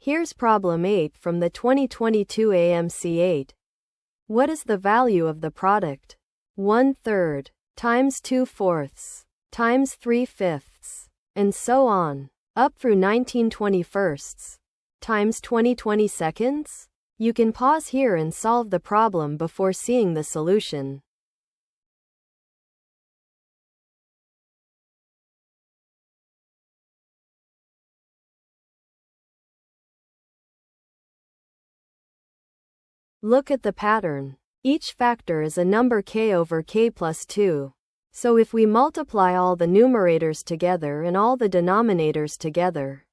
Here's problem 8 from the 2022 AMC 8. What is the value of the product? 1/3 times 2/4 times 3/5, and so on, up through 19/21 times 20/20 seconds? You can pause here and solve the problem before seeing the solution. Look at the pattern. Each factor is a number k over k plus 2. So if we multiply all the numerators together and all the denominators together,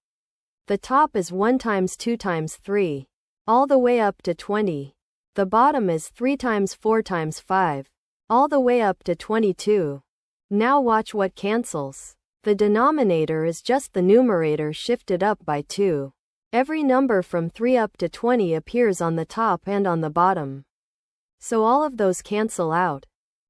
the top is 1 times 2 times 3, all the way up to 20. The bottom is 3 times 4 times 5, all the way up to 22. Now watch what cancels. The denominator is just the numerator shifted up by 2. Every number from 3 up to 20 appears on the top and on the bottom. So all of those cancel out.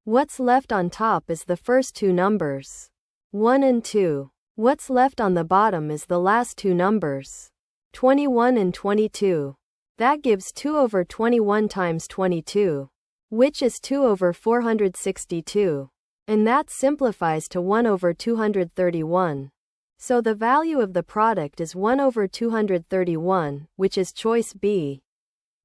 What's left on top is the first two numbers, 1 and 2. What's left on the bottom is the last two numbers, 21 and 22. That gives 2 over 21 times 22, which is 2 over 462. And that simplifies to 1 over 231. So the value of the product is 1 over 231, which is choice B.